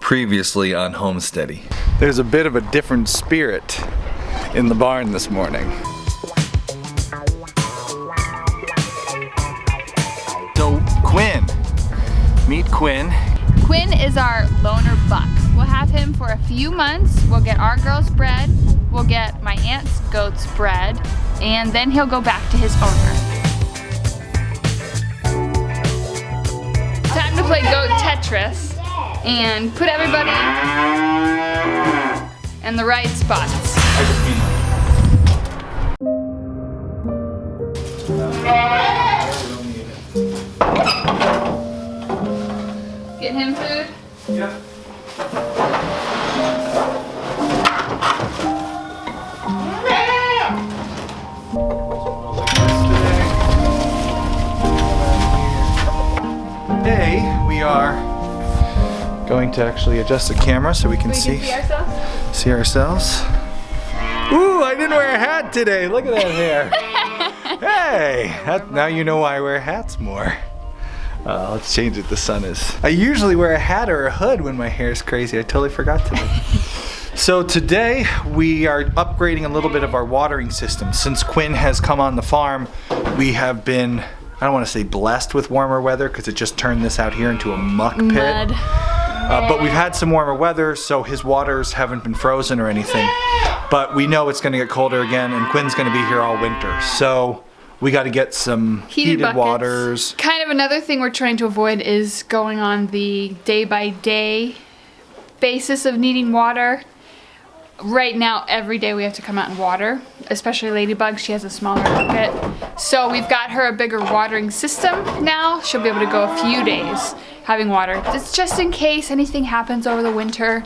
Previously on Homesteady. There's a bit of a different spirit in the barn this morning. So Quinn, meet Quinn. Quinn is our loner buck. We'll have him for a few months. We'll get our girls bred. We'll get my aunt's goats bred. And then he'll go back to his owner. Time to play goat Tetris and put everybody in the right spots. Get him food? Yeah. Today we are going to actually adjust the camera so we can see ourselves. Ooh, I didn't wear a hat today. Look at that hair. Hey, now you know why I wear hats more. Let's change it. The sun is. I usually wear a hat or a hood when my hair is crazy. I totally forgot today. So today we are upgrading a little bit of our watering system. Since Quinn has come on the farm, we have been, I don't want to say blessed with warmer weather because it just turned this out here into a muck pit. Mud. But we've had some warmer weather, so his waters haven't been frozen or anything. But we know it's going to get colder again, and Quinn's going to be here all winter. So we got to get some heated waters. Kind of another thing we're trying to avoid is going on the day-by-day basis of needing water. Right now, every day we have to come out and water, especially Ladybug. She has a smaller bucket. So we've got her a bigger watering system now. She'll be able to go a few days having water. It's just in case anything happens over the winter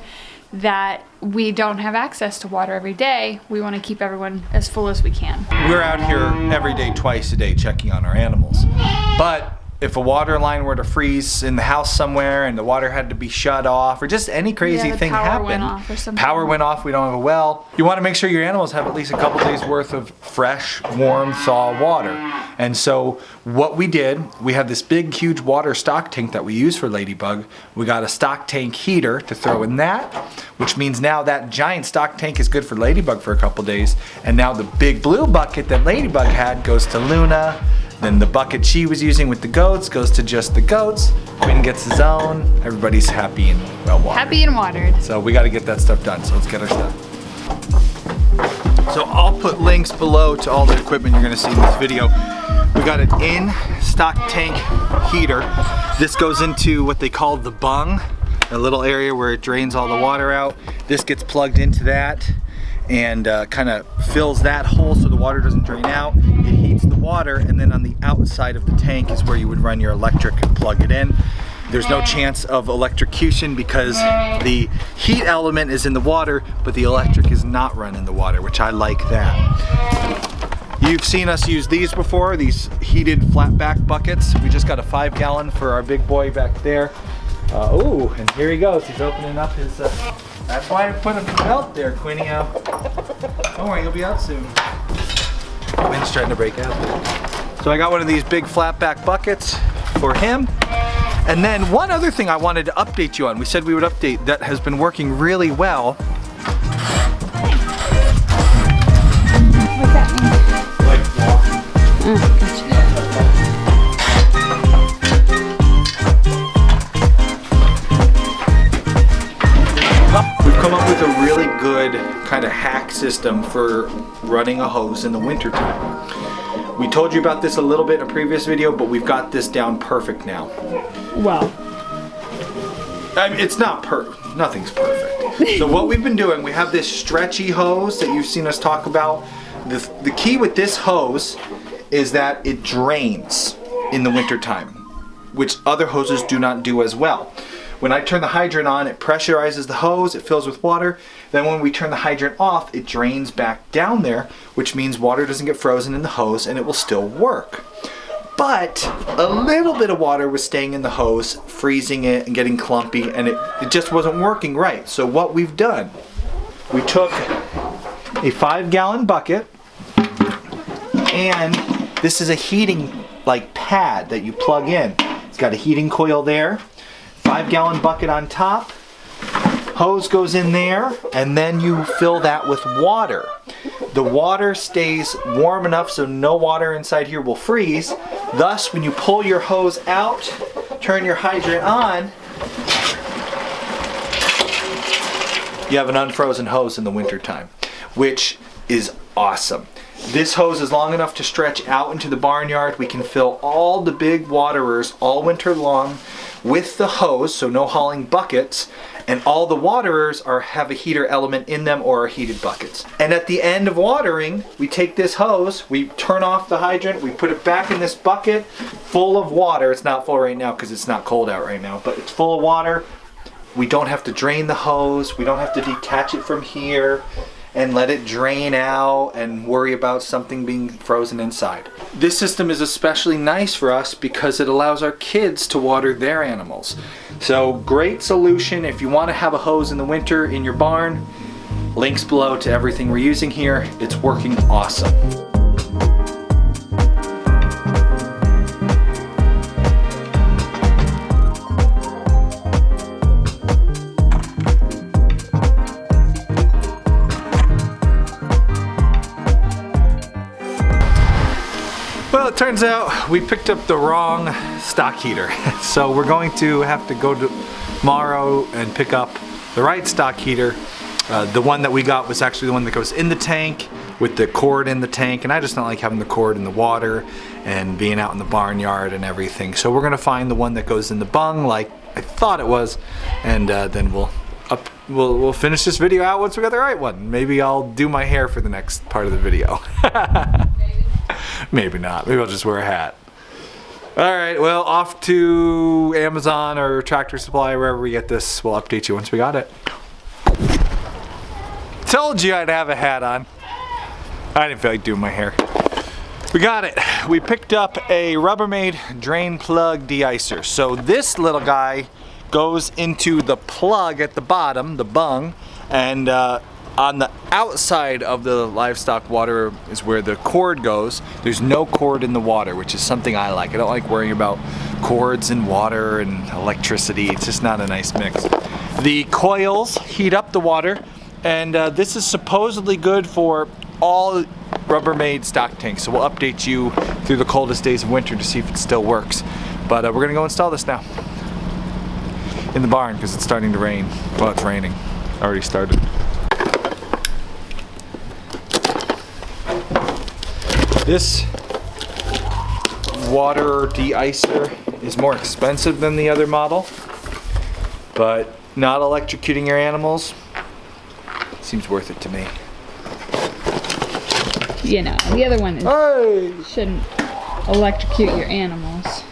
that we don't have access to water every day. We want to keep everyone as full as we can. We're out here every day, twice a day, checking on our animals. But if a water line were to freeze in the house somewhere and the water had to be shut off, or just any crazy thing happened, went off or something. Power went off, we don't have a well, you want to make sure your animals have at least a couple days worth of fresh, warm, thaw water. And so what we did, we have this big, huge water stock tank that we use for Ladybug. We got a stock tank heater to throw in that, which means now that giant stock tank is good for Ladybug for a couple days. And now the big blue bucket that Ladybug had goes to Luna. Then the bucket she was using with the goats goes to just the goats. Quinn gets his own. Everybody's happy and well watered. Happy and watered. So we got to get that stuff done. So let's get our stuff. So I'll put links below to all the equipment you're going to see in this video. We got an in-stock tank heater. This goes into what they call the bung, a little area where it drains all the water out. This gets plugged into that and kind of fills that hole so the water doesn't drain out. It heats the water, and then on the outside of the tank is where you would run your electric and plug it in. There's no chance of electrocution because the heat element is in the water, but the electric is not run in the water, which I like that. You've seen us use these before, these heated flat back buckets. We just got a 5-gallon for our big boy back there. Oh, and here he goes. He's opening up his, that's why I put a belt there, Quinny. Don't worry, he'll be out soon. Wind's trying to break out. So I got one of these big flat back buckets for him. And then one other thing I wanted to update you on. We said we would update that has been working really well. What's that mean? We've come up with a really good kind of hack system for running a hose in the wintertime. We told you about this a little bit in a previous video, but we've got this down perfect now. Well, I mean, it's not perfect. Nothing's perfect. So what we've been doing, we have this stretchy hose that you've seen us talk about. The key with this hose is that it drains in the wintertime, which other hoses do not do as well. When I turn the hydrant on, it pressurizes the hose, it fills with water. Then when we turn the hydrant off, it drains back down there, which means water doesn't get frozen in the hose and it will still work. But a little bit of water was staying in the hose, freezing it and getting clumpy, and it just wasn't working right. So what we've done, we took a 5-gallon bucket, and this is a heating pad that you plug in. It's got a heating coil there, 5-gallon bucket on top, Hose goes in there, and then you fill that with water. The water stays warm enough so no water inside here will freeze. Thus, when you pull your hose out, turn your hydrant on, you have an unfrozen hose in the wintertime, which is awesome. This hose is long enough to stretch out into the barnyard. We can fill all the big waterers all winter long with the hose, so no hauling buckets, and all the waterers have a heater element in them or are heated buckets. And at the end of watering, we take this hose, we turn off the hydrant, we put it back in this bucket full of water. It's not full right now because it's not cold out right now, but it's full of water. We don't have to drain the hose, we don't have to detach it from here and let it drain out and worry about something being frozen inside. This system is especially nice for us because it allows our kids to water their animals. So great solution if you want to have a hose in the winter in your barn. Links below to everything we're using here. It's working awesome. Well, it turns out we picked up the wrong stock heater. So we're going to have to go tomorrow and pick up the right stock heater. The one that we got was actually the one that goes in the tank with the cord in the tank, and I just don't like having the cord in the water and being out in the barnyard and everything. So we're gonna find the one that goes in the bung like I thought it was, and then we'll finish this video out once we got the right one. Maybe I'll do my hair for the next part of the video. Maybe not. Maybe I'll just wear a hat. Alright, well, off to Amazon or Tractor Supply, wherever we get this. We'll update you once we got it. Told you I'd have a hat on. I didn't feel like doing my hair. We got it. We picked up a Rubbermaid drain plug de-icer. So this little guy goes into the plug at the bottom, the bung, and on the outside of the livestock water is where the cord goes. There's no cord in the water, which is something I like. I don't like worrying about cords and water and electricity. It's just not a nice mix. The coils heat up the water, and this is supposedly good for all Rubbermaid stock tanks. So we'll update you through the coldest days of winter to see if it still works. But we're gonna go install this now in the barn because it's starting to rain. Well, it's raining. Already started. This water de-icer is more expensive than the other model, but not electrocuting your animals seems worth it to me. You know, the other one shouldn't electrocute your animals,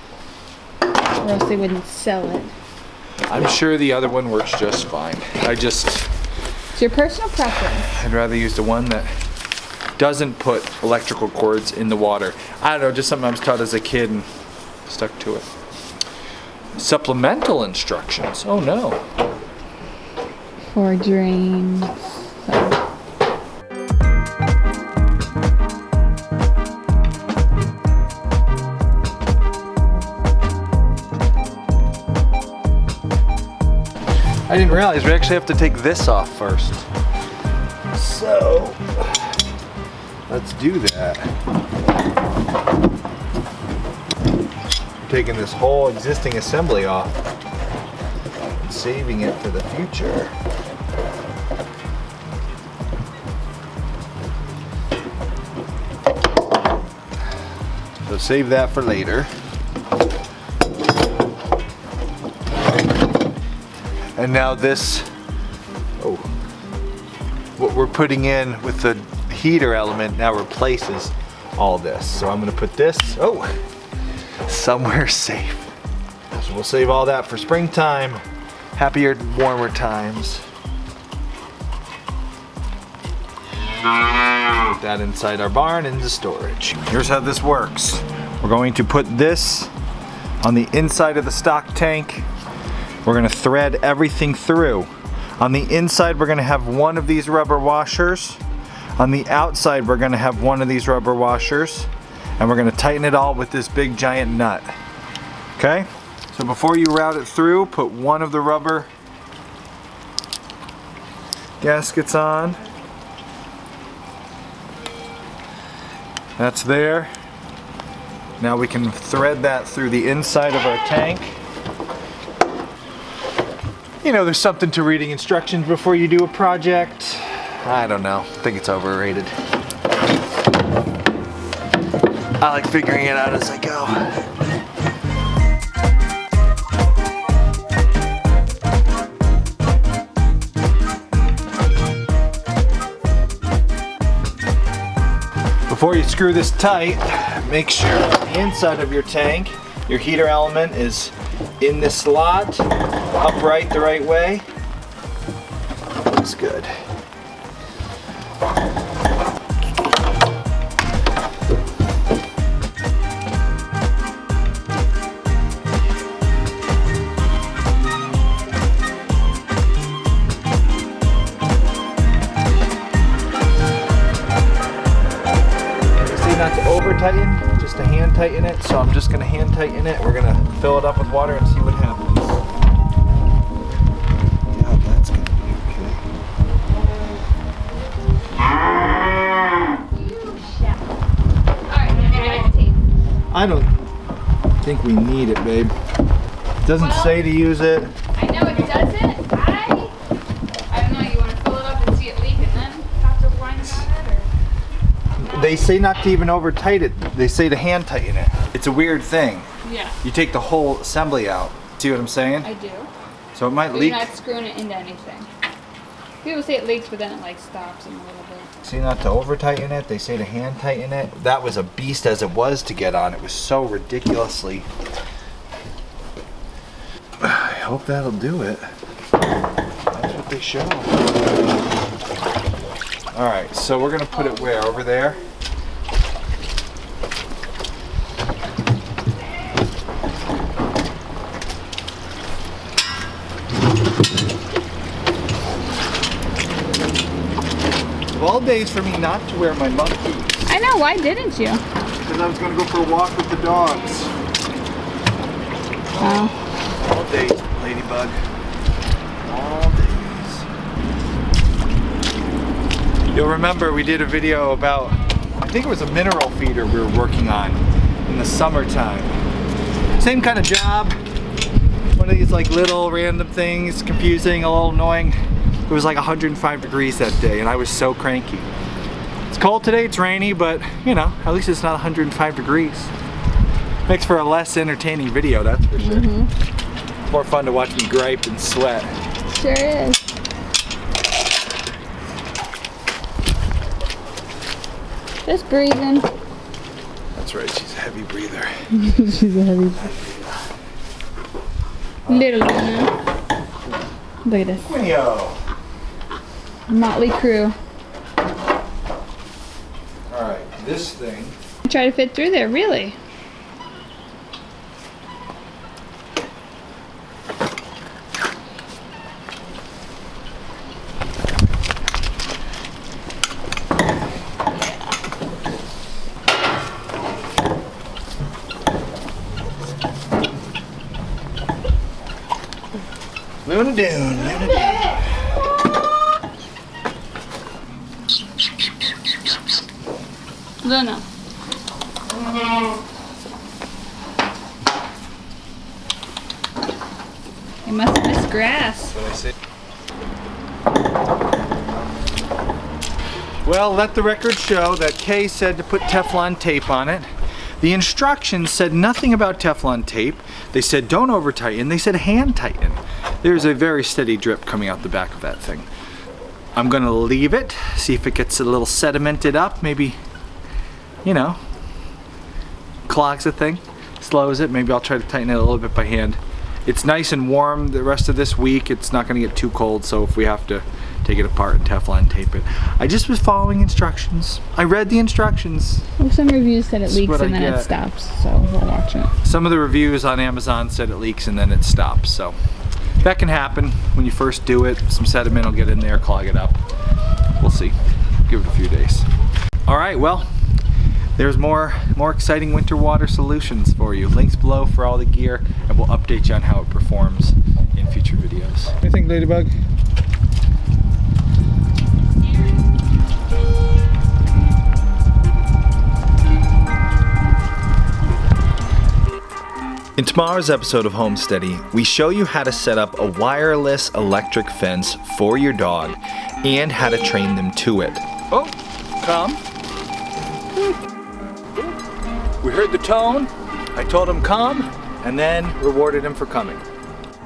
or else they wouldn't sell it. I'm sure the other one works just fine. It's your personal preference. I'd rather use the one that doesn't put electrical cords in the water. I don't know, just something I was taught as a kid and stuck to it. Supplemental instructions. Oh no. For drains. I didn't realize we actually have to take this off first. So, let's do that. I'm taking this whole existing assembly off and saving it for the future. So save that for later. And now this, what we're putting in with the heater element now replaces all this. So I'm gonna put this, somewhere safe. So we'll save all that for springtime, happier, warmer times. Put that inside our barn into storage. Here's how this works. We're going to put this on the inside of the stock tank. We're gonna thread everything through. On the inside, we're gonna have one of these rubber washers. On the outside, we're gonna have one of these rubber washers. And we're gonna tighten it all with this big giant nut. Okay? So before you route it through, put one of the rubber Gaskets on. That's there. Now we can thread that through the inside of our tank. You know, there's something to reading instructions before you do a project. I don't know. I think it's overrated. I like figuring it out as I go. Before you screw this tight, make sure the inside of your tank, your heater element is in this slot, upright the right way. Looks good. Not to over tighten, just to hand tighten it. So I'm just gonna hand tighten it. We're gonna fill it up with water and see what happens. Yeah, that's gonna be okay. I don't think we need it, babe. It doesn't say to use it. I know it doesn't. I don't know, you want to fill it up and see it leak and then have to whine about it, or? They say not to even over tight it. They say to hand tighten it. It's a weird thing. Yeah. You take the whole assembly out. See what I'm saying? I do. So it might But leak. you're not screwing it into anything. People say it leaks, but then it like stops in a little bit. See not to over tighten it. They say to hand tighten it. That was a beast as it was to get on. It was so ridiculously. I hope that'll do it. That's what they show. All right, so we're gonna put it where? Over there? Of all days for me not to wear my monkey. I know, why didn't you? Because I was gonna go for a walk with the dogs. Oh. All days, ladybug. All days. You'll remember we did a video about, I think it was a mineral feeder we were working on in the summertime. Same kind of job. One of these like little random things, confusing, a little annoying. It was like 105 degrees that day and I was so cranky. It's cold today, it's rainy, but you know, at least it's not 105 degrees. Makes for a less entertaining video, that's for sure. More fun to watch me gripe and sweat. Sure is. Just breathing. That's right, she's a heavy breather. She's a heavy breather. Little Luna. Look at this. Yo. Motley crew. Alright, this thing. Try to fit through there, really. Luna down, Luna down. Luna. You must miss grass. What I say. Well, let the record show that Kay said to put Teflon tape on it. The instructions said nothing about Teflon tape. They said don't over tighten, they said hand tighten. There's a very steady drip coming out the back of that thing. I'm gonna leave it, see if it gets a little sedimented up, maybe, you know, clogs the thing, slows it. Maybe I'll try to tighten it a little bit by hand. It's nice and warm the rest of this week. It's not gonna get too cold, so if we have to take it apart and Teflon tape it. I just was following instructions. I read the instructions. Well, some reviews said it That's leaks what and I then it get. stops, so we'll watch it. Some of the reviews on Amazon said it leaks and then it stops, so that can happen when you first do it. Some sediment will get in there, clog it up. We'll see. Give it a few days. All right, well, there's more exciting winter water solutions for you. Links below for all the gear, and we'll update you on how it performs in future videos. What do you think, Ladybug? In tomorrow's episode of Homesteady, we show you how to set up a wireless electric fence for your dog and how to train them to it. Oh, come. We heard the tone. I told him come, and then rewarded him for coming.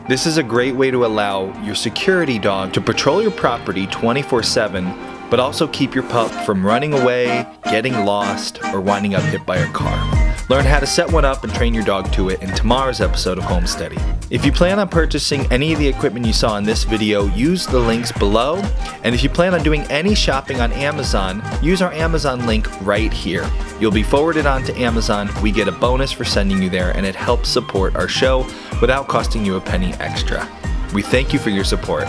This is a great way to allow your security dog to patrol your property 24/7, but also keep your pup from running away, getting lost, or winding up hit by a car. Learn how to set one up and train your dog to it in tomorrow's episode of Homesteady. If you plan on purchasing any of the equipment you saw in this video, use the links below. And if you plan on doing any shopping on Amazon, use our Amazon link right here. You'll be forwarded on to Amazon. We get a bonus for sending you there, and it helps support our show without costing you a penny extra. We thank you for your support.